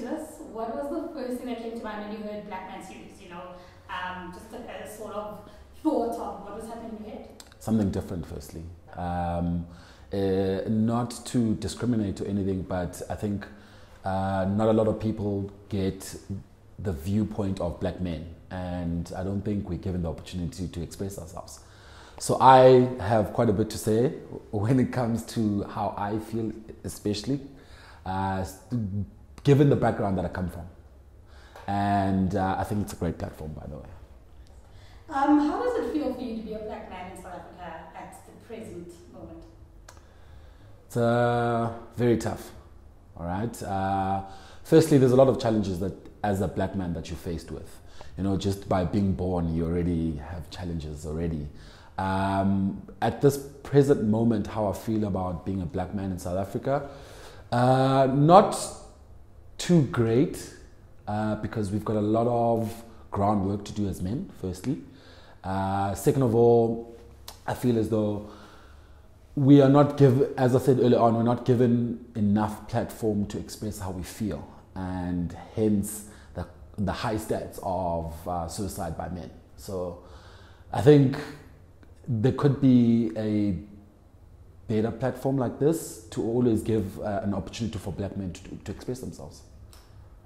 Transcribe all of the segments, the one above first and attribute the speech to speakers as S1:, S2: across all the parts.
S1: this, what was the first thing that came to mind when you heard Black Man series? You know, just a sort of thought of what was happening in your head.
S2: Something different, firstly. Not to discriminate or anything, but I think not a lot of people get the viewpoint of black men, and I don't think we're given the opportunity to express ourselves. So I have quite a bit to say when it comes to how I feel, especially given the background that I come from. And I think it's a great platform, by the way.
S1: How does it feel for you to be a black man in South Africa at the present moment?
S2: It's very tough, all right? Firstly, there's a lot of challenges that, as a black man, that you're faced with. You know, just by being born, you already have challenges already. At this present moment, how I feel about being a black man in South Africa, not too great, because we've got a lot of groundwork to do as men, firstly. Second of all, I feel as though we are not given, as I said earlier on, we're not given enough platform to express how we feel, and hence the high stats of suicide by men. So I think there could be a better platform like this to always give an opportunity for black men to express themselves.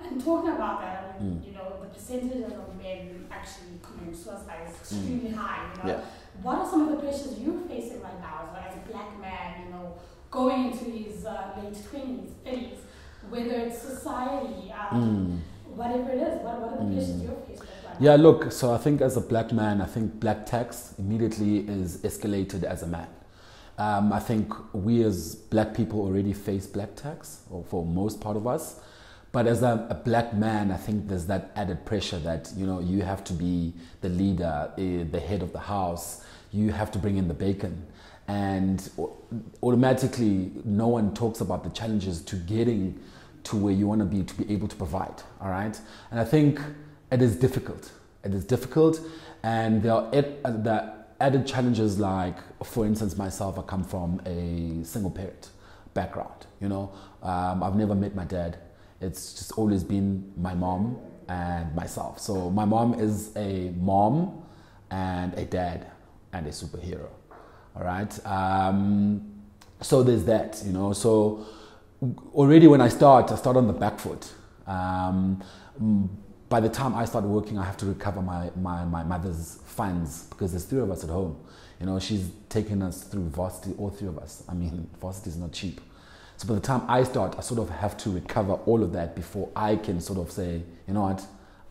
S1: And talking about that, I mean, you know, the percentage of men actually commit suicide is extremely high. You know,
S2: Yeah.
S1: What are some of the pressures you're facing right now as a black man? You know, going into his late 20s, 30s, whether it's society, whatever it is. What are the pressures you're facing right now?
S2: Yeah, look. So I think as a black man, I think black tax immediately is escalated as a man. I think we as black people already face black tax, or for most part of us. But as a black man, I think there's that added pressure that, you know, you have to be the leader, the head of the house. You have to bring in the bacon. And automatically, no one talks about the challenges to getting to where you want to be able to provide, all right? And I think it is difficult. It is difficult. And there are the added challenges, like, for instance, myself, I come from a single parent background, you know. I've never met my dad. It's just always been my mom and myself. So my mom is a mom and a dad and a superhero, all right? So there's that, you know. So already when I start on the back foot. By the time I start working, I have to recover my mother's funds, because there's 3 of us at home. You know, she's taken us through varsity, all 3 of us. I mean, varsity is not cheap. So by the time I start, I sort of have to recover all of that before I can sort of say, you know what,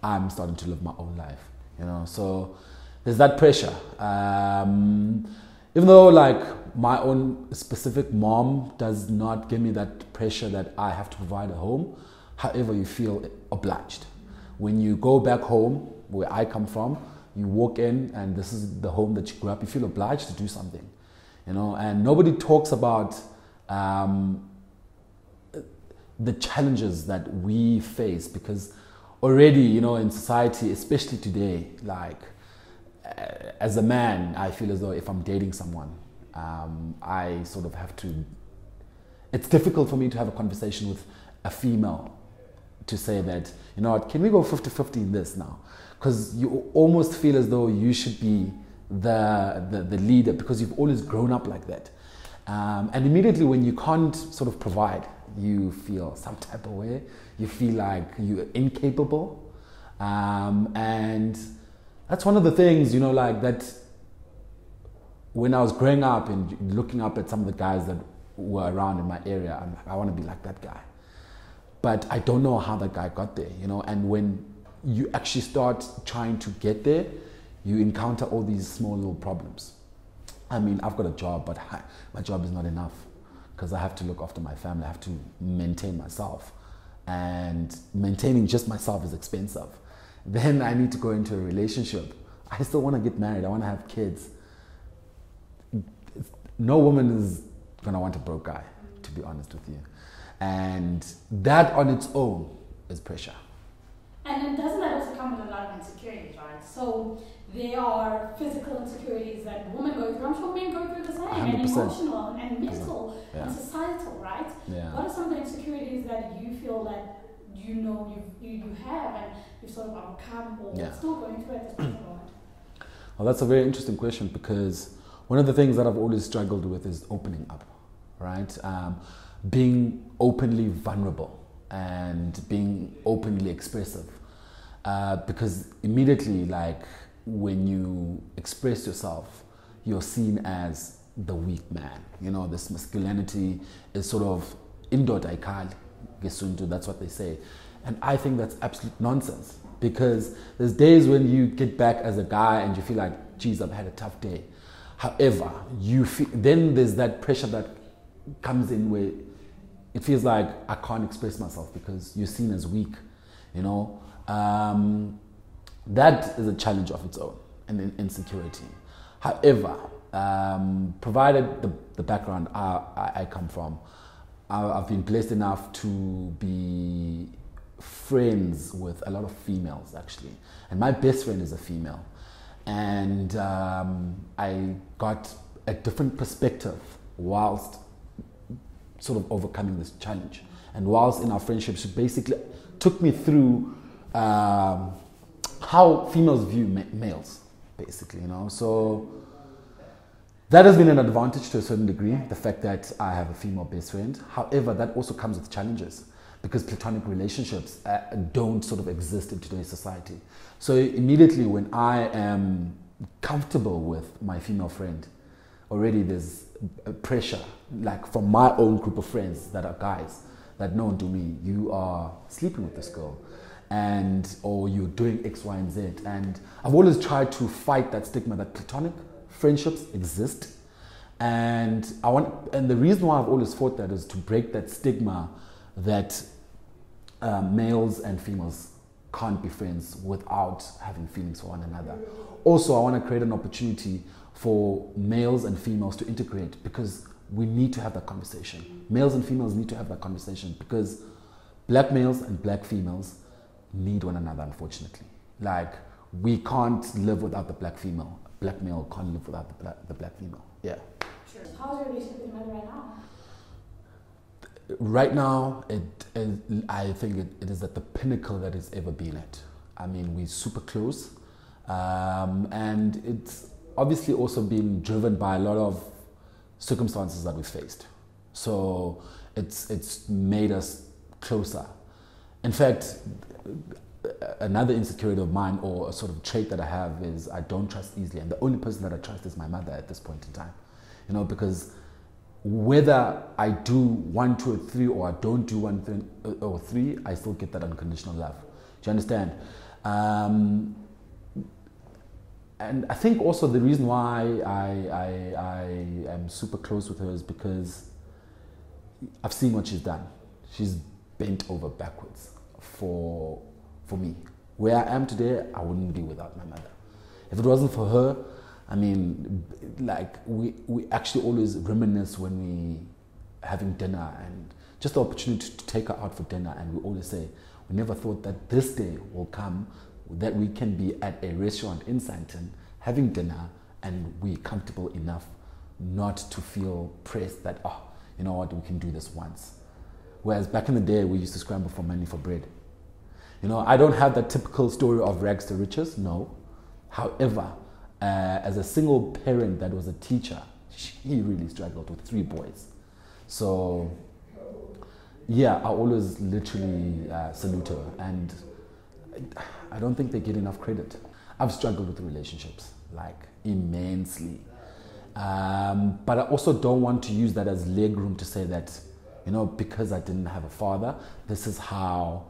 S2: I'm starting to live my own life, you know. So there's that pressure. Even though, like, my own specific mom does not give me that pressure that I have to provide a home, however, you feel obliged. When you go back home, where I come from, you walk in and this is the home that you grew up, you feel obliged to do something, you know. And nobody talks about the challenges that we face, because already, you know, in society, especially today, like, as a man, I feel as though if I'm dating someone, I sort of have to, it's difficult for me to have a conversation with a female to say that, you know what, can we go 50-50 in this now? Because you almost feel as though you should be the leader, because you've always grown up like that. And immediately when you can't sort of provide, you feel some type of way. You feel like you're incapable. And that's one of the things, you know, like that when I was growing up and looking up at some of the guys that were around in my area, I'm like, I want to be like that guy. But I don't know how that guy got there, you know. And when you actually start trying to get there, you encounter all these small little problems. I mean, I've got a job, but my job is not enough, because I have to look after my family. I have to maintain myself, and maintaining just myself is expensive. Then I need to go into a relationship. I still want to get married. I want to have kids. No woman is going to want a broke guy, to be honest with you. And that on its own is pressure.
S1: And then doesn't that also come with a lot of insecurities, right? So there are physical insecurities that women go through. I'm sure men go through the same,
S2: 100%.
S1: and emotional and mental
S2: Yeah.
S1: and societal, right?
S2: Yeah.
S1: What are some of the insecurities that you feel that you know you have and you've sort of overcome or still going through at this present moment?
S2: Well, that's a very interesting question, because one of the things that I've always struggled with is opening up, right? Being openly vulnerable and being openly expressive. Because immediately, like, when you express yourself, you're seen as the weak man. You know, this masculinity is sort of indoda ikali, gesuntu, that's what they say. And I think that's absolute nonsense, because there's days when you get back as a guy and you feel like, geez, I've had a tough day. However, then there's that pressure that comes in where it feels like I can't express myself because you're seen as weak, you know. That is a challenge of its own, and insecurity. However, provided the background I come from, I've been blessed enough to be friends with a lot of females, actually. And my best friend is a female. And I got a different perspective whilst sort of overcoming this challenge. And whilst in our friendship, she basically took me through how females view males, basically, you know. So that has been an advantage to a certain degree, the fact that I have a female best friend. However, that also comes with challenges, because platonic relationships don't sort of exist in today's society. So immediately when I am comfortable with my female friend, already there's a pressure, like from my own group of friends that are guys, that know to me, you are sleeping with this girl, or you're doing X, Y, and Z. And I've always tried to fight that stigma that platonic friendships exist. And the reason why I've always fought that is to break that stigma that males and females can't be friends without having feelings for one another. Also, I want to create an opportunity for males and females to integrate, because we need to have that conversation. Males and females need to have that conversation, because black males and black females need one another, unfortunately. Like, we can't live without the black female. Black male can't live without the black female. Yeah.
S1: Sure. How's your relationship with your mother right now?
S2: Right now, I think it is at the pinnacle that it's ever been at. I mean, we're super close. And it's obviously also been driven by a lot of circumstances that we faced. So it's made us closer. In fact, another insecurity of mine, or a sort of trait that I have, is I don't trust easily. And the only person that I trust is my mother at this point in time. You know, because whether I do 1, 2, or 3, or I don't do 1, 2, or 3, I still get that unconditional love. Do you understand? And I think also the reason why I am super close with her is because I've seen what she's done. She's bent over backwards for me. Where I am today, I wouldn't be without my mother. If it wasn't for her, I mean, like, we actually always reminisce when we having dinner, and just the opportunity to take her out for dinner, and we always say, we never thought that this day will come, that we can be at a restaurant in Sandton having dinner and we're comfortable enough not to feel pressed that, oh, you know what, we can do this once. Whereas back in the day, we used to scramble for money for bread. You know, I don't have that typical story of rags to riches, no. However, as a single parent that was a teacher, she really struggled with 3 boys. So, yeah, I always literally salute her, and I don't think they get enough credit. I've struggled with relationships, like, immensely. But I also don't want to use that as leg room to say that, you know, because I didn't have a father, this is how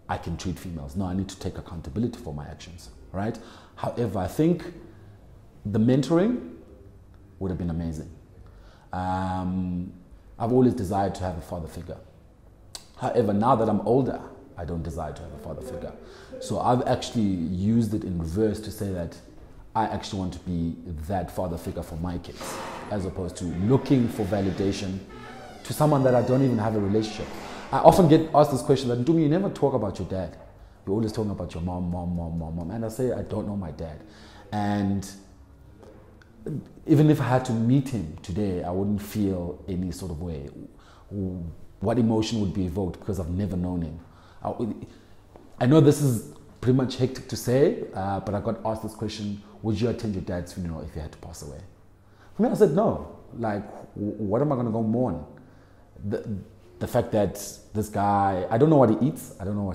S2: I can treat females. No, I need to take accountability for my actions, right? However, I think the mentoring would have been amazing. I've always desired to have a father figure. However, now that I'm older, I don't desire to have a father figure. So I've actually used it in reverse to say that I actually want to be that father figure for my kids, as opposed to looking for validation to someone that I don't even have a relationship. I often get asked this question that, Ntumi, you never talk about your dad. You're always talking about your mom. And I say, I don't know my dad. And even if I had to meet him today, I wouldn't feel any sort of way. What emotion would be evoked, because I've never known him. I know this is pretty much hectic to say, but I got asked this question: would you attend your dad's funeral if he had to pass away? For me, I said no. Like, what am I going to go mourn? The fact that this guy, I don't know what he eats, I don't know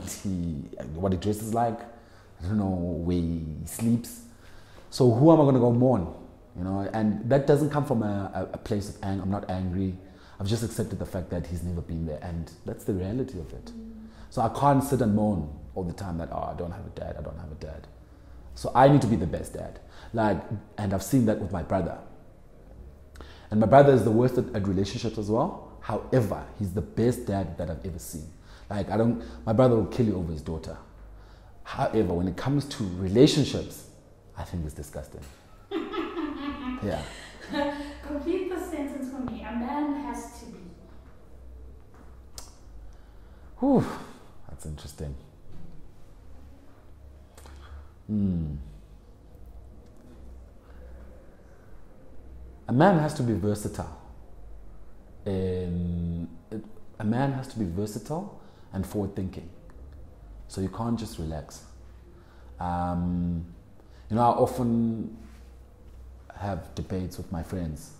S2: what he dresses like, I don't know where he sleeps. So who am I going to go mourn? You know, and that doesn't come from a place of anger. I'm not angry. I've just accepted the fact that he's never been there, and that's the reality of it. So I can't sit and moan all the time that, oh, I don't have a dad, I don't have a dad. So I need to be the best dad. Like, and I've seen that with my brother. And my brother is the worst at relationships as well. However, he's the best dad that I've ever seen. Like, my brother will kill you over his daughter. However, when it comes to relationships, I think it's disgusting. Yeah.
S1: Complete the sentence for me. A man has to be.
S2: Whew, that's interesting. A man has to be versatile. A man has to be versatile and forward-thinking. So you can't just relax. I often have debates with my friends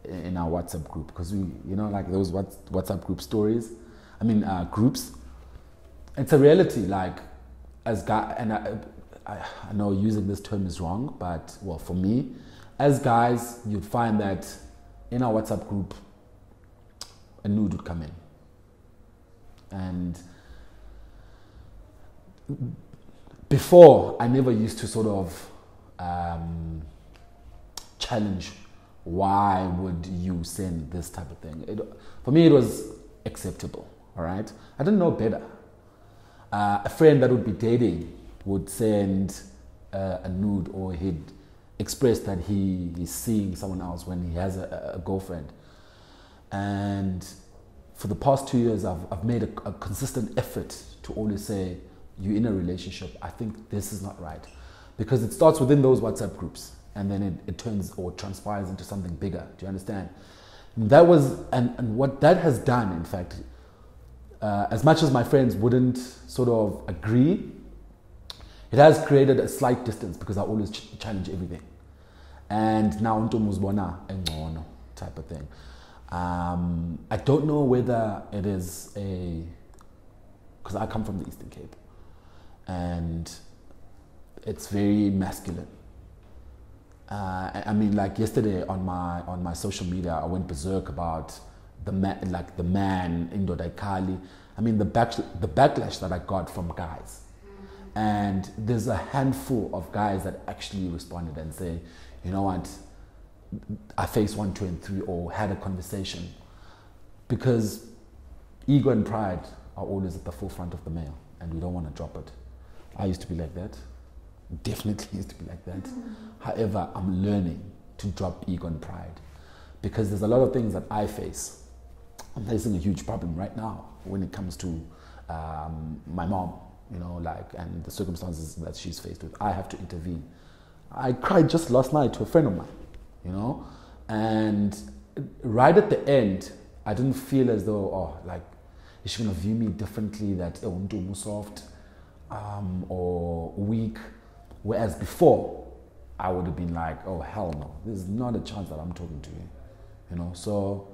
S2: in our WhatsApp group because we, like those WhatsApp group stories. Groups. It's a reality. Like, as guy, and I know using this term is wrong, but well, for me, as guys, you'd find that in our WhatsApp group, a nude would come in. And before, I never used to sort of challenge, why would you send this type of thing? For me, it was acceptable, all right? I didn't know better. A friend that would be dating would send a nude, or he'd express that he is seeing someone else when he has a girlfriend. And for the past 2 years, I've made a consistent effort to always say, you're in a relationship, I think this is not right. Because it starts within those WhatsApp groups, and then it turns or transpires into something bigger. Do you understand? That was, and what that has done, in fact, as much as my friends wouldn't sort of agree, it has created a slight distance because I always challenge everything. And now Ntumi uzibona engcono type of thing. I don't know whether it is because I come from the Eastern Cape, and it's very masculine. Like yesterday on my social media, I went berserk about the man indoda Kali. The backlash that I got from guys, and there's a handful of guys that actually responded and say, you know what, I faced 1, 2, and 3, or had a conversation, because ego and pride are always at the forefront of the male, and we don't want to drop it. I used to be like that. Definitely used to be like that. However, I'm learning to drop ego and pride, because there's a lot of things that I face. I'm facing a huge problem right now when it comes to my mom, and the circumstances that she's faced with. I have to intervene. I cried just last night to a friend of mine, and right at the end, I didn't feel as though, is she going to view me differently, that Ntumi soft or weak, whereas before, I would have been like, oh, hell no, there's not a chance that I'm talking to you, So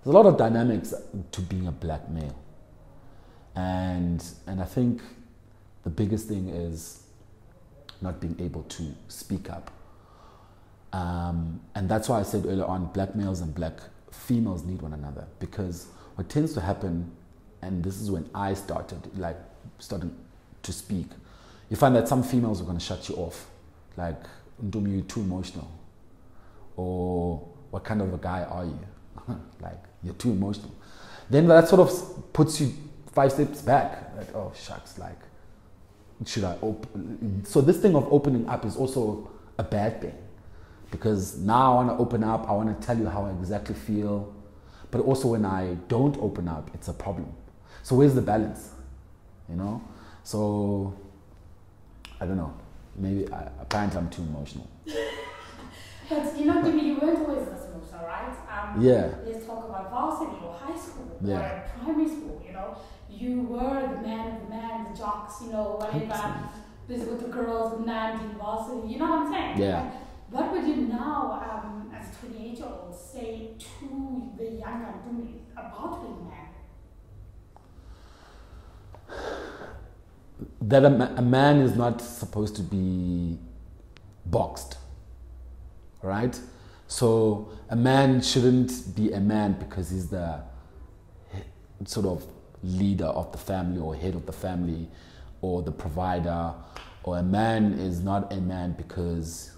S2: there's a lot of dynamics to being a black male. And I think the biggest thing is not being able to speak up. And that's why I said earlier on, black males and black females need one another, because what tends to happen, and this is when I started to speak, you find that some females are going to shut you off, like, Ntumi, you're too emotional, or what kind of a guy are you? Like, you're too emotional. Then that sort of puts you 5 steps back, like, oh shucks, like, should I open? So this thing of opening up is also a bad thing, because now I want to open up, I want to tell you how I exactly feel, but also when I don't open up, it's a problem. So where's the balance? So I don't know, maybe apparently I'm too emotional.
S1: But Ntumi, you weren't always this emotional, right?
S2: Yeah.
S1: Let's talk about varsity or high school
S2: or
S1: primary school. you were the man of the man, the jocks, you know, whatever. Busy with the girls, the man in varsity. You know what I'm saying?
S2: Yeah.
S1: What would you now, as a 28-year-old, say to the younger Ntumi about being a man?
S2: That a man is not supposed to be boxed, right? So a man shouldn't be a man because he's the sort of leader of the family or head of the family or the provider, or a man is not a man because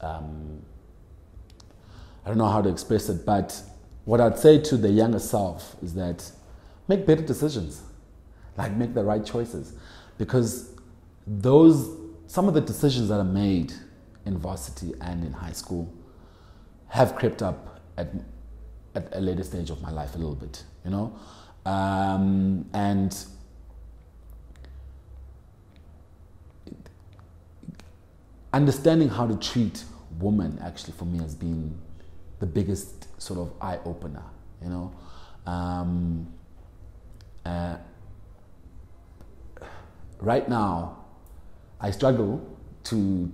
S2: I don't know how to express it, but what I'd say to the younger self is that make better decisions, like make the right choices, because some of the decisions that are made in varsity and in high school have crept up at a later stage of my life a little bit, you know, and understanding how to treat women actually for me has been the biggest sort of eye-opener, you know. Right now, I struggle to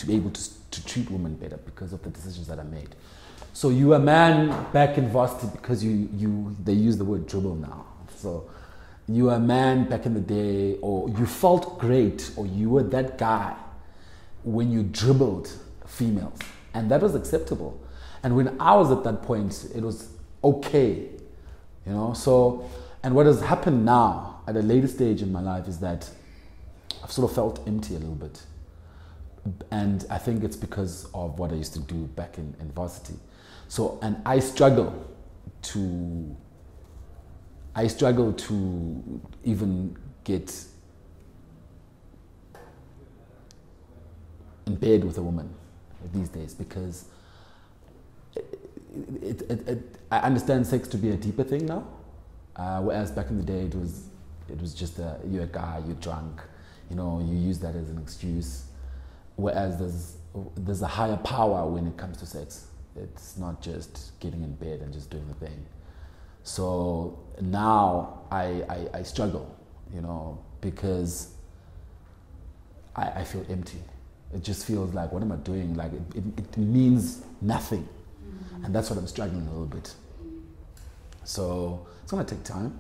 S2: be able to treat women better because of the decisions that I made. So you were a man back in varsity because they use the word dribble now. So you were a man back in the day, or you felt great, or you were that guy when you dribbled females, and that was acceptable. And when I was at that point, it was okay, you know. So, and what has happened now at a later stage in my life is that I've sort of felt empty a little bit, and I think it's because of what I used to do back in varsity. So, and I struggle to even get in bed with a woman these days, because I understand sex to be a deeper thing now, whereas back in the day it was just you're a guy, you're drunk, you know, you use that as an excuse. Whereas there's a higher power when it comes to sex. It's not just getting in bed and just doing the thing. So now I struggle, you know, because I feel empty. It just feels like, what am I doing? Like it means nothing. And that's what I'm struggling a little bit. So it's gonna take time.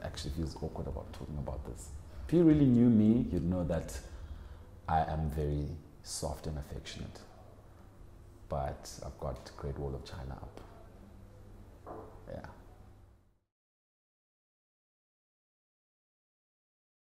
S2: Actually feels awkward about talking about this. If you really knew me, you'd know that I am very soft and affectionate. But I've got Great Wall of China up.